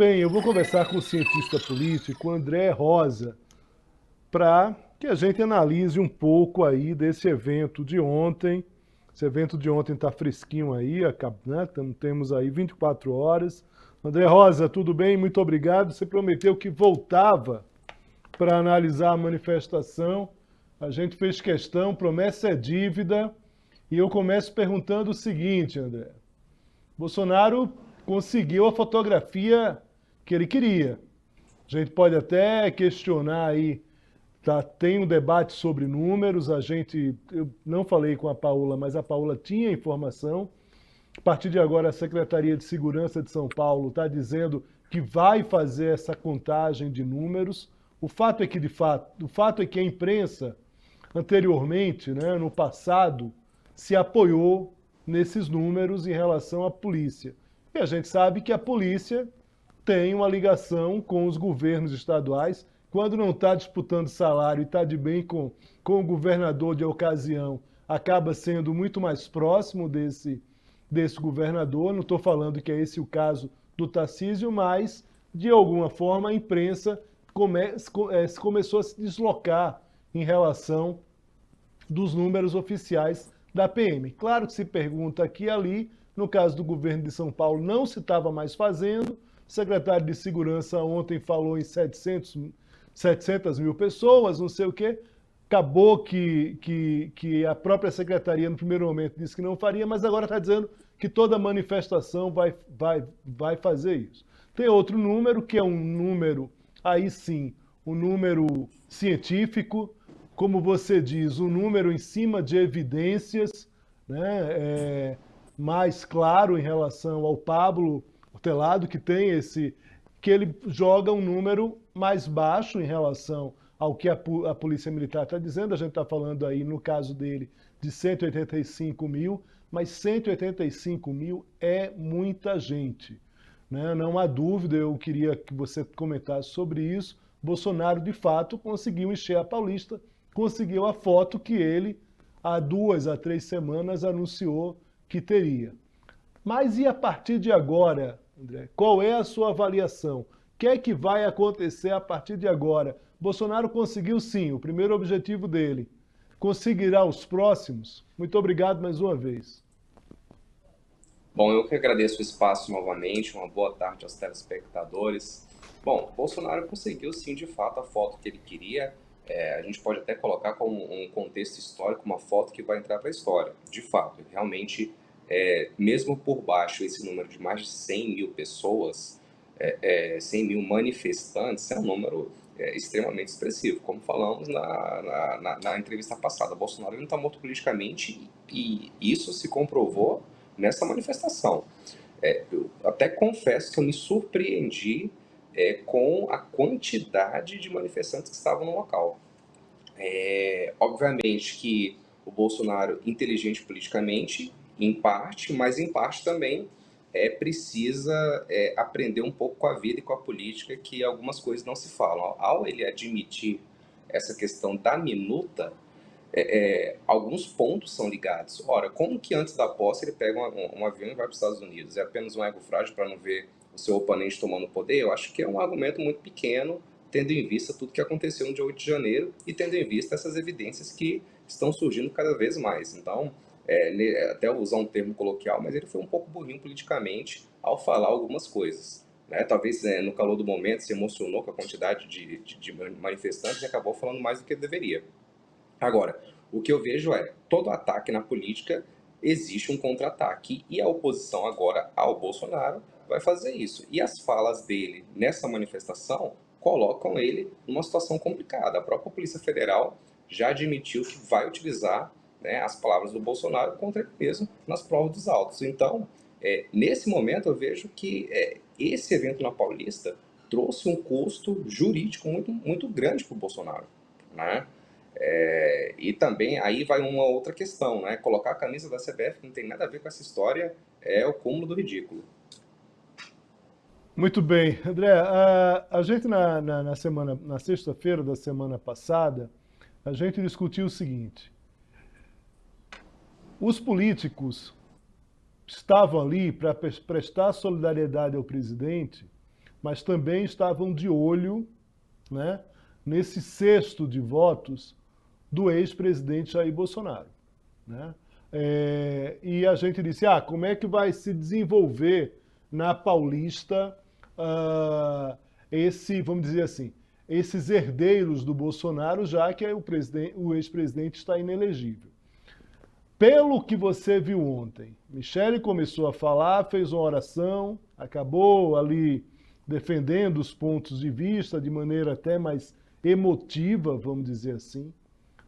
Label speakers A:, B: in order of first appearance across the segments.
A: bem, eu vou conversar com o cientista político André Rosa para que a gente analise um pouco aí desse evento de ontem. Esse evento de ontem está fresquinho aí, né? Temos aí 24 horas. André Rosa, tudo bem? Muito obrigado. Você prometeu que voltava para analisar a manifestação. A gente fez questão, promessa é dívida. E eu começo perguntando o seguinte, André. Bolsonaro conseguiu a fotografia que ele queria. A gente pode até questionar aí, tá? Tem um debate sobre números. Eu não falei com a Paula, mas a Paula tinha informação. A partir de agora, a Secretaria de Segurança de São Paulo está dizendo que vai fazer essa contagem de números. O fato é que a imprensa anteriormente, né, no passado, se apoiou nesses números em relação à polícia. E a gente sabe que a polícia tem uma ligação com os governos estaduais. Quando não está disputando salário e está de bem com o governador de ocasião, acaba sendo muito mais próximo desse governador. Não estou falando que é esse o caso do Tarcísio, mas, de alguma forma, a imprensa começou a se deslocar em relação dos números oficiais da PM. Claro que se pergunta aqui e ali, no caso do governo de São Paulo não se estava mais fazendo, o secretário de Segurança ontem falou em 700 mil pessoas, não sei o quê, acabou que a própria secretaria no primeiro momento disse que não faria, mas agora está dizendo que toda manifestação vai fazer isso. Tem outro número, que é um número, aí sim, um número científico, como você diz, um número em cima de evidências, né, mais claro em relação ao Pablo Hortelado, que ele joga um número mais baixo em relação ao que a Polícia Militar está dizendo. A gente está falando aí, no caso dele, de 185 mil, mas 185 mil é muita gente, né? Não há dúvida, eu queria que você comentasse sobre isso. Bolsonaro, de fato, conseguiu encher a Paulista, conseguiu a foto que ele, há 2 a 3 semanas, anunciou que teria. Mas e a partir de agora, André? Qual é a sua avaliação? O que é que vai acontecer a partir de agora? Bolsonaro conseguiu sim o primeiro objetivo dele. Conseguirá os próximos? Muito obrigado mais uma vez.
B: Bom, eu que agradeço o espaço novamente, uma boa tarde aos telespectadores. Bom, Bolsonaro conseguiu sim, de fato, a foto que ele queria. A gente pode até colocar como um contexto histórico, uma foto que vai entrar para a história. De fato, realmente, mesmo por baixo esse número de mais de 100 mil pessoas, 100 mil manifestantes, é um número extremamente expressivo. Como falamos na entrevista passada, Bolsonaro não está morto politicamente e isso se comprovou nessa manifestação. Eu até confesso que eu me surpreendi com a quantidade de manifestantes que estavam no local. Obviamente que o Bolsonaro, inteligente politicamente, em parte, mas em parte também precisa aprender um pouco com a vida e com a política, que algumas coisas não se falam. Ao ele admitir essa questão da minuta, alguns pontos são ligados. Ora, como que antes da posse ele pega um avião e vai para os Estados Unidos? É apenas um ego frágil para não ver o seu oponente tomando poder? Eu acho que é um argumento muito pequeno, tendo em vista tudo que aconteceu no dia 8 de janeiro e tendo em vista essas evidências que estão surgindo cada vez mais. Então, até usar um termo coloquial, mas ele foi um pouco burrinho politicamente ao falar algumas coisas. Né? Talvez no calor do momento se emocionou com a quantidade de manifestantes e acabou falando mais do que deveria. Agora, o que eu vejo todo ataque na política existe um contra-ataque e a oposição agora ao Bolsonaro vai fazer isso. E as falas dele nessa manifestação colocam ele numa situação complicada. A própria Polícia Federal já admitiu que vai utilizar, né, as palavras do Bolsonaro contra ele mesmo nas provas dos autos. Então, nesse momento eu vejo que esse evento na Paulista trouxe um custo jurídico muito, muito grande para o Bolsonaro, né? E também aí vai uma outra questão, né? Colocar a camisa da CBF não tem nada a ver com essa história, é o cúmulo do ridículo.
A: Muito bem, André. A gente na sexta-feira da semana passada, a gente discutiu o seguinte: os políticos estavam ali para prestar solidariedade ao presidente mas também estavam de olho, né, nesse cesto de votos do ex-presidente Jair Bolsonaro, né? E a gente disse, como é que vai se desenvolver na Paulista vamos dizer assim, esses herdeiros do Bolsonaro, já que o ex-presidente está inelegível. Pelo que você viu ontem, Michele começou a falar, fez uma oração, acabou ali defendendo os pontos de vista de maneira até mais emotiva, vamos dizer assim,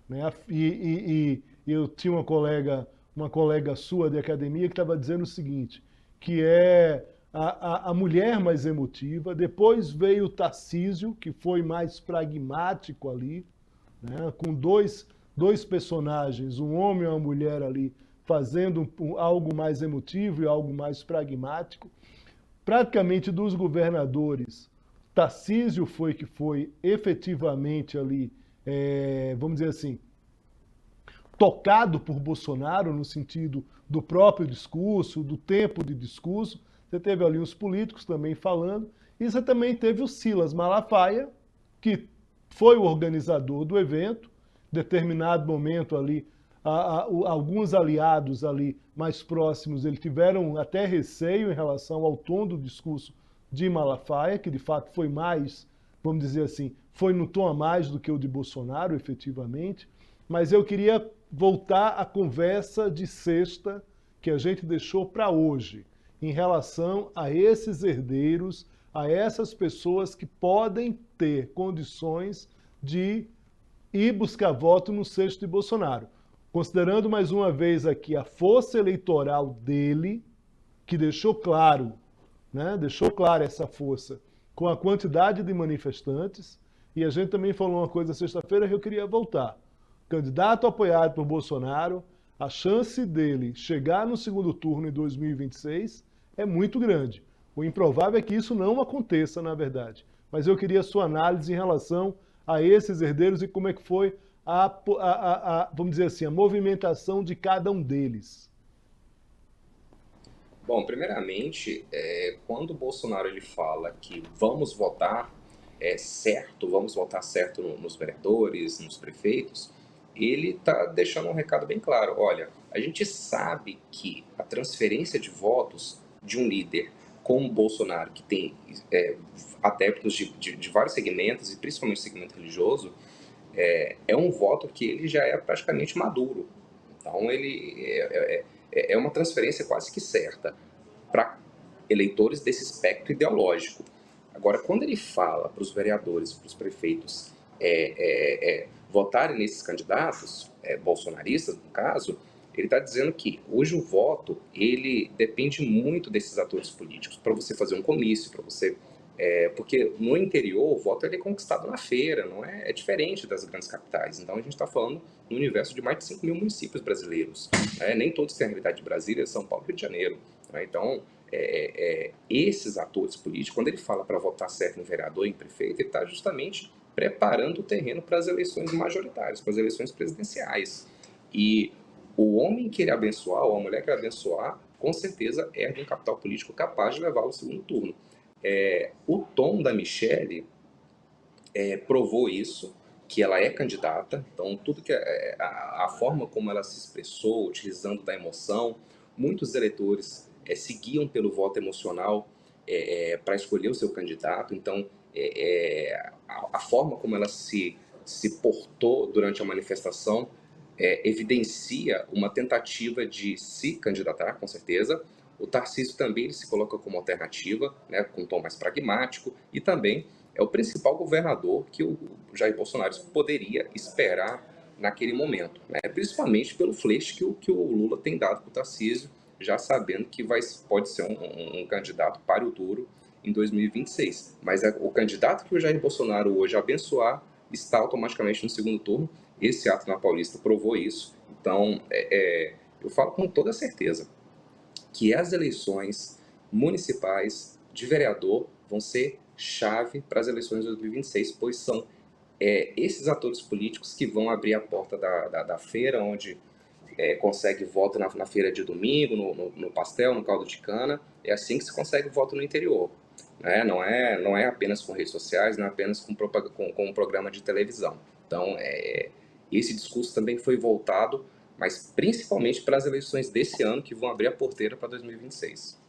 A: né? E eu tinha uma colega sua de academia que estava dizendo o seguinte, que é a mulher mais emotiva, depois veio o Tarcísio, que foi mais pragmático ali, né? Com dois personagens, um homem e uma mulher ali, fazendo algo mais emotivo e algo mais pragmático. Praticamente dos governadores, Tarcísio foi que foi efetivamente ali, vamos dizer assim, tocado por Bolsonaro no sentido do próprio discurso, do tempo de discurso. Você teve ali os políticos também falando, e você também teve o Silas Malafaia, que foi o organizador do evento, determinado momento ali, alguns aliados ali mais próximos, eles tiveram até receio em relação ao tom do discurso de Malafaia, que de fato foi mais, vamos dizer assim, foi no tom a mais do que o de Bolsonaro, efetivamente. Mas eu queria voltar à conversa de sexta que a gente deixou para hoje, em relação a esses herdeiros, a essas pessoas que podem ter condições de ir buscar voto no cesto de Bolsonaro. Considerando mais uma vez aqui a força eleitoral dele, que deixou claro, né? Deixou clara essa força com a quantidade de manifestantes, e a gente também falou uma coisa sexta-feira que eu queria voltar. Candidato apoiado por Bolsonaro, a chance dele chegar no segundo turno em 2026 é muito grande. O improvável é que isso não aconteça, na verdade. Mas eu queria a sua análise em relação a esses herdeiros e como é que foi vamos dizer assim, a movimentação de cada um deles.
B: Bom, primeiramente, quando o Bolsonaro ele fala que vamos votar certo, vamos votar certo nos vereadores, nos prefeitos, ele está deixando um recado bem claro. Olha, a gente sabe que a transferência de votos de um líder como o Bolsonaro, que tem adeptos de vários segmentos, e principalmente o segmento religioso, é um voto que ele já é praticamente maduro. Então, ele é uma transferência quase que certa para eleitores desse espectro ideológico. Agora, quando ele fala para os vereadores, para os prefeitos votarem nesses candidatos, bolsonaristas no caso, ele está dizendo que hoje o voto ele depende muito desses atores políticos para você fazer um comício, para você porque no interior o voto ele é conquistado na feira, não é diferente das grandes capitais. Então a gente está falando no universo de mais de 5 mil municípios brasileiros. Nem todos têm a realidade de Brasília, São Paulo e Rio de Janeiro. Então esses atores políticos, quando ele fala para votar certo em vereador e em prefeito, ele está justamente preparando o terreno para as eleições majoritárias, para as eleições presidenciais. E o homem que ele abençoar, ou a mulher que ele abençoar, com certeza é de um capital político capaz de levar ao segundo turno. O tom da Michele provou isso, que ela é candidata, então tudo que a forma como ela se expressou, utilizando da emoção, muitos eleitores seguiam pelo voto emocional para escolher o seu candidato, então a forma como ela se portou durante a manifestação evidencia uma tentativa de se candidatar, com certeza. O Tarcísio também ele se coloca como alternativa, né, com um tom mais pragmático, e também é o principal governador que o Jair Bolsonaro poderia esperar naquele momento, né, principalmente pelo flerte que o Lula tem dado para o Tarcísio, já sabendo que pode ser um candidato páreo duro em 2026. Mas o candidato que o Jair Bolsonaro hoje abençoar está automaticamente no segundo turno. Esse ato na Paulista provou isso. Então, eu falo com toda certeza que as eleições municipais de vereador vão ser chave para as eleições de 2026, pois são esses atores políticos que vão abrir a porta da feira, onde consegue voto na feira de domingo, no pastel, no caldo de cana. É assim que se consegue voto no interior. né? Não é apenas com redes sociais, não é apenas com um programa de televisão. Então, esse discurso também foi voltado, mas principalmente para as eleições desse ano, que vão abrir a porteira para 2026.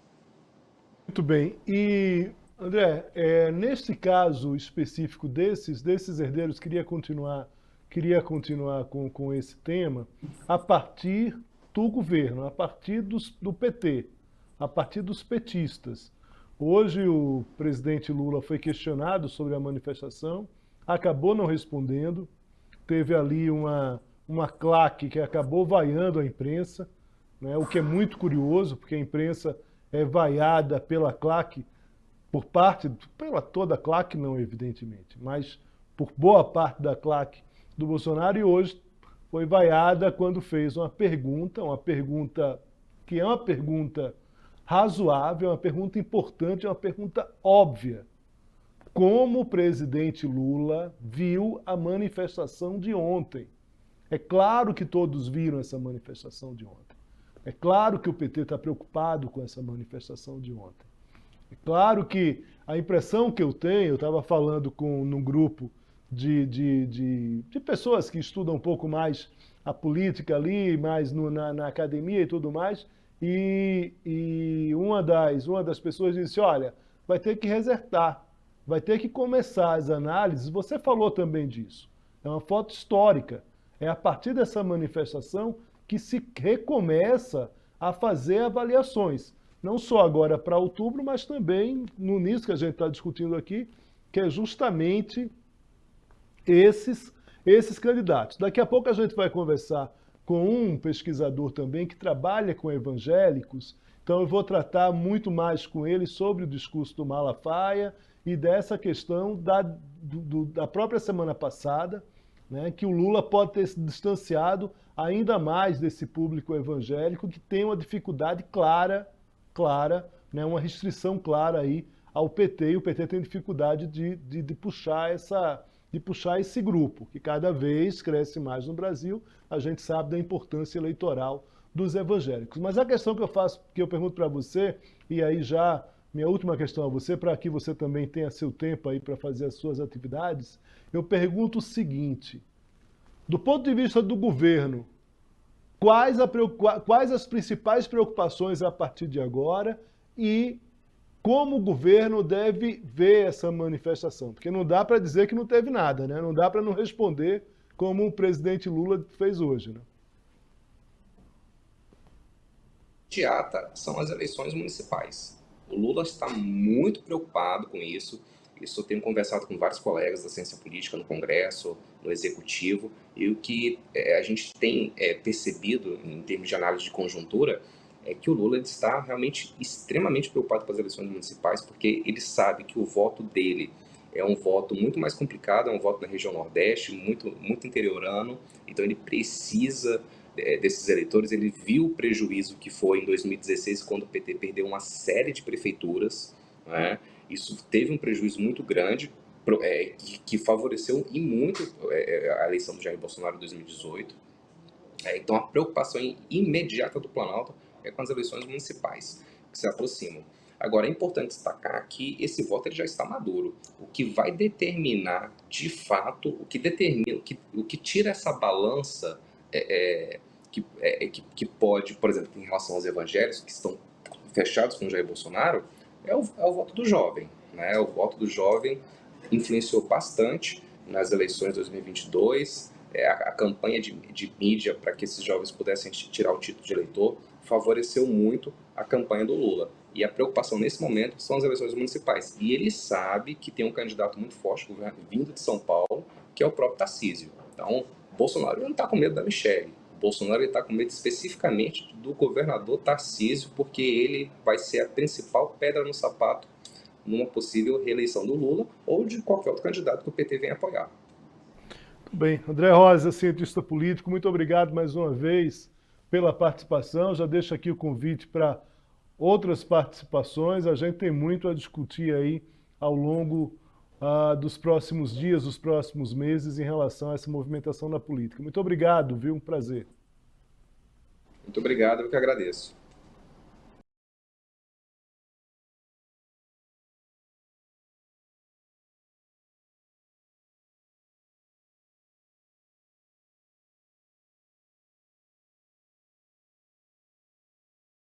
A: Muito bem. E, André, nesse caso específico desses herdeiros, queria continuar com esse tema a partir do governo, a partir do PT, a partir dos petistas. Hoje o presidente Lula foi questionado sobre a manifestação, acabou não respondendo, teve ali uma claque que acabou vaiando a imprensa, né, o que é muito curioso, porque a imprensa é vaiada pela claque, pela toda a claque não, evidentemente, mas por boa parte da claque do Bolsonaro, e hoje foi vaiada quando fez uma pergunta que é uma pergunta razoável, uma pergunta importante, uma pergunta óbvia. Como o presidente Lula viu a manifestação de ontem? É claro que todos viram essa manifestação de ontem. É claro que o PT está preocupado com essa manifestação de ontem. É claro que a impressão que eu tenho, eu estava falando num grupo de pessoas que estudam um pouco mais a política ali, mais na academia e tudo mais, e uma das pessoas disse, olha, vai ter que resetar, vai ter que começar as análises, você falou também disso, é uma foto histórica, é a partir dessa manifestação que se recomeça a fazer avaliações, não só agora para outubro, mas também no início que a gente está discutindo aqui, que é justamente esses candidatos. Daqui a pouco a gente vai conversar com um pesquisador também que trabalha com evangélicos, então eu vou tratar muito mais com ele sobre o discurso do Malafaia e dessa questão da própria semana passada, né, que o Lula pode ter se distanciado ainda mais desse público evangélico que tem uma dificuldade clara, né, uma restrição clara aí ao PT, e o PT tem dificuldade de puxar esse grupo, que cada vez cresce mais no Brasil. A gente sabe da importância eleitoral dos evangélicos. Mas a questão que eu pergunto para você, e aí já minha última questão a você, para que você também tenha seu tempo aí para fazer as suas atividades, eu pergunto o seguinte: do ponto de vista do governo, quais as principais preocupações a partir de agora e como o governo deve ver essa manifestação? Porque não dá para dizer que não teve nada, né? Não dá para não responder como o presidente Lula fez hoje, né?
B: Imediata são as eleições municipais. O Lula está muito preocupado com isso. Isso eu tenho conversado com vários colegas da ciência política no Congresso, no Executivo, e o que a gente tem percebido em termos de análise de conjuntura é que o Lula está realmente extremamente preocupado com as eleições municipais, porque ele sabe que o voto dele é um voto muito mais complicado, é um voto na região Nordeste, muito interiorano, então ele precisa desses eleitores. Ele viu o prejuízo que foi em 2016, quando o PT perdeu uma série de prefeituras, né? Isso teve um prejuízo muito grande, que favoreceu e muito a eleição do Jair Bolsonaro em 2018. Então, a preocupação imediata do Planalto é com as eleições municipais, que se aproximam. Agora, é importante destacar que esse voto ele já está maduro. O que vai determinar, de fato, o que tira essa balança que pode, por exemplo, em relação aos evangélicos, que estão fechados com Jair Bolsonaro, é o voto do jovem, né? O voto do jovem influenciou bastante nas eleições de 2022, a campanha de mídia para que esses jovens pudessem tirar o título de eleitor favoreceu muito a campanha do Lula. E a preocupação nesse momento são as eleições municipais. E ele sabe que tem um candidato muito forte, vindo de São Paulo, que é o próprio Tarcísio. Então, Bolsonaro não está com medo da Michelle. Bolsonaro está com medo especificamente do governador Tarcísio, porque ele vai ser a principal pedra no sapato numa possível reeleição do Lula ou de qualquer outro candidato que o PT venha apoiar.
A: Muito bem. André Rosa, cientista político, muito obrigado mais uma vez pela participação. Já deixo aqui o convite para outras participações. A gente tem muito a discutir aí ao longo dos próximos dias, dos próximos meses, em relação a essa movimentação na política. Muito obrigado, viu? Um prazer.
B: Muito obrigado, eu que agradeço.